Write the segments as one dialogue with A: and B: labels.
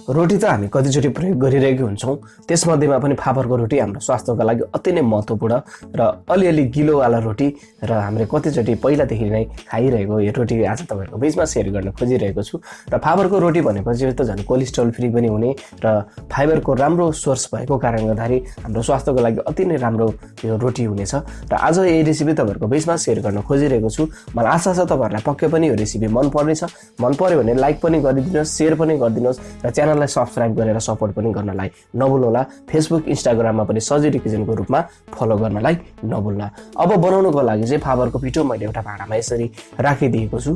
A: रोटी त हामी कतिचोटि प्रयोग गरिरहेकै हुन्छौँ। त्यसमध्येमा पनि फापरको रोटी हाम्रो स्वास्थ्यको लागि अति नै महत्त्वपूर्ण र अलिअलि गिलोवाला रोटी र हामीले कतिचोटि पहिलादेखि नै खाइरहेको यो रोटी आज तपाईँहरूको बिचमा सेयर गर्न खोजिरहेको छु। र फापरको रोटी भनेपछि त झन् कोलेस्ट्रोल फ्री पनि हुने र फाइबरको राम्रो सोर्स भएको कारणले गर्दाखेरि हाम्रो स्वास्थ्यको लागि अति नै राम्रो यो रोटी हुनेछ। र आज यही रेसिपी तपाईँहरूको बिचमा सेयर गर्न खोजिरहेको छु। मलाई आशा छ तपाईँहरूलाई पक्कै पनि यो रेसिपी मन पर्नेछ। मन पर्यो भने लाइक पनि गरिदिनुहोस्, सेयर पनि गरिदिनुहोस् र च्यानललाई सब्सक्राइब गरेर सपोर्ट पनि गर्नलाई नभुल्नुहोला। फेसबुक इन्स्टाग्राममा पनि सजिलो किचनको रूपमा फलो गर्नलाई नभुल्नुहोला। अब बनाउनुको लागि चाहिँ फापरको पिठो मैले एउटा भाँडामा यसरी राखिदिएको छु।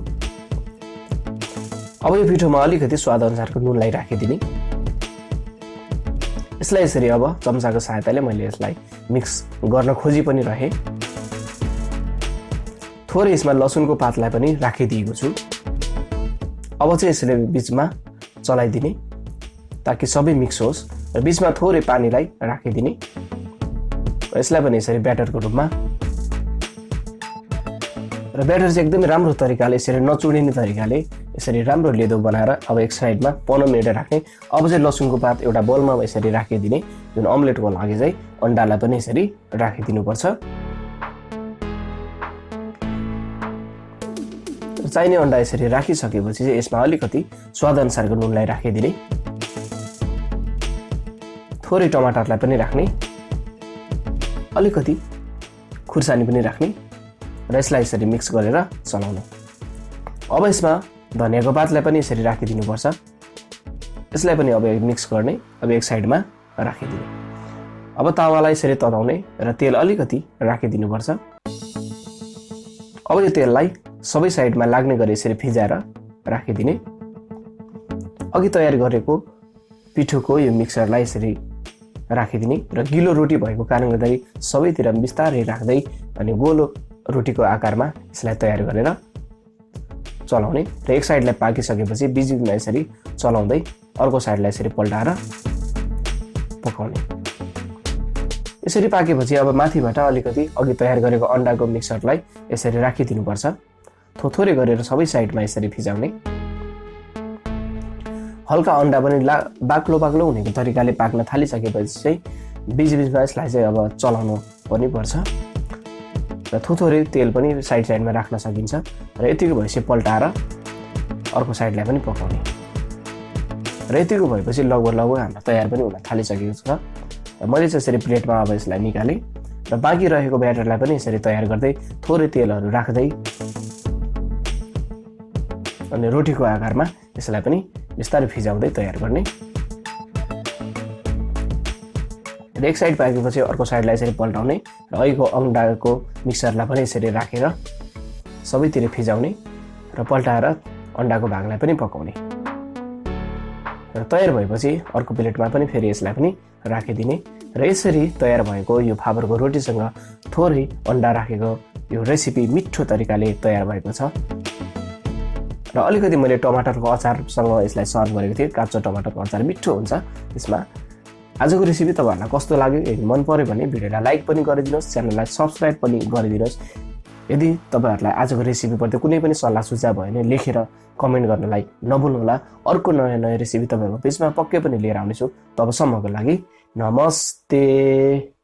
A: अब यो पिठोमा अलिकति स्वाद अनुसारको नुनलाई राखिदिने। यसलाई यसरी अब चम्चाको सहायताले मैले यसलाई मिक्स गर्न खोजी पनि रहेँ। थोरै यसमा लसुनको पातलाई पनि राखिदिएको छु। अब चाहिँ यसले बिचमा चलाइदिने ताकि सबै मिक्स होस् र बिचमा थोरै पानीलाई राखिदिने। यसलाई पनि यसरी ब्याटरको रूपमा र ब्याटर चाहिँ एकदमै राम्रो तरिकाले यसरी नचुडिने तरिकाले यसरी राम्रो लेदो बनाएर अब एक साइडमा 15 मिनेट राख्ने। अब चाहिँ लसुनको पात एउटा बोलमा यसरी राखिदिने। जुन अमलेटको लागि चाहिँ अन्डालाई पनि यसरी राखिदिनुपर्छ। चाहिने अन्डा यसरी राखिसकेपछि चाहिँ यसमा अलिकति स्वाद अनुसारको नुनलाई राखिदिने। थोरै टमाटरलाई पनि राख्ने, अलिकति खुर्सानी पनि राख्ने र यसलाई यसरी मिक्स गरेर चलाउने। अब यसमा धनियाको पातलाई पनि यसरी राखिदिनुपर्छ। यसलाई पनि अब मिक्स गर्ने। अब एक साइडमा राखिदिने। अब तावालाई यसरी तताउने र तेल अलिकति राखिदिनुपर्छ। अब यो तेललाई सबै साइडमा लाग्ने गरी यसरी फिजाएर राखिदिने। अघि तयार गरेको पिठोको यो मिक्सरलाई यसरी राखिदिने र गिलो रोटी भएको कारणले गर्दा सबैतिर बिस्तारै राख्दै अनि गोलो रोटीको आकारमा यसलाई तयार गरेर चलाउने र एक साइडलाई पाकिसकेपछि बिचमा यसरी चलाउँदै अर्को साइडलाई यसरी पल्टाएर पकाउने। यसरी पाकेपछि अब माथिबाट अलिकति अघि तयार गरेको अन्डाको मिक्सरलाई यसरी राखिदिनुपर्छ। थोरै गरेर सबै साइडमा यसरी फिजाउने। हल्का अन्डा पनि बाक्लो बाक्लो हुनेको तरिकाले पाक्न थालिसकेपछि चाहिँ बिचबिचमा यसलाई चाहिँ अब चलाउनु पनि पर्छ र थोरै तेल पनि साइडमा राख्न सकिन्छ र यतिको भएपछि पल्टाएर अर्को साइडलाई पनि पकाउने र यतिको भएपछि लगभग हाम्रो तयार पनि हुन थालिसकेको छ। र मैले चाहिँ यसरी प्लेटमा अब यसलाई निकालेँ र बाँकी रहेको ब्याटरलाई पनि यसरी तयार गर्दै थोरै तेलहरू राख्दै अनि रोटीको आकारमा यसलाई पनि बिस्तारै फिजाउँदै तयार गर्ने। र एक साइड पाकेपछि अर्को साइडलाई यसरी पल्टाउने र अहिलेको अन्डाको मिक्सरलाई पनि यसरी राखेर सबैतिर फिजाउने र पल्टाएर अन्डाको भागलाई पनि पकाउने र तयार भएपछि अर्को प्लेटमा पनि फेरि यसलाई पनि राखिदिने। र यसरी तयार भएको यो फापरको रोटीसँग थोरै अन्डा राखेको यो रेसिपी मिठो तरिकाले तयार भएको छ। र अलिकति मैले टमाटरको अचारसँग यसलाई सर्भ गरेको थिएँ। काँचो टमाटरको अचार मिठो हुन्छ यसमा। आजको रेसिपी तपाईँहरूलाई कस्तो लाग्यो? यदि मन पर्यो भने भिडियोलाई लाइक पनि गरिदिनुहोस्, च्यानललाई सब्सक्राइब पनि गरिदिनुहोस्। यदि तपाईँहरूलाई आजको रेसिपीप्रति कुनै पनि सल्लाह सुझाव भयो भने लेखेर कमेन्ट गर्नलाई नभुल्नुहोला। अर्को नयाँ रेसिपी तपाईँहरूको बिचमा पक्कै पनि लिएर आउनेछु। तबसम्मको लागि नमस्ते।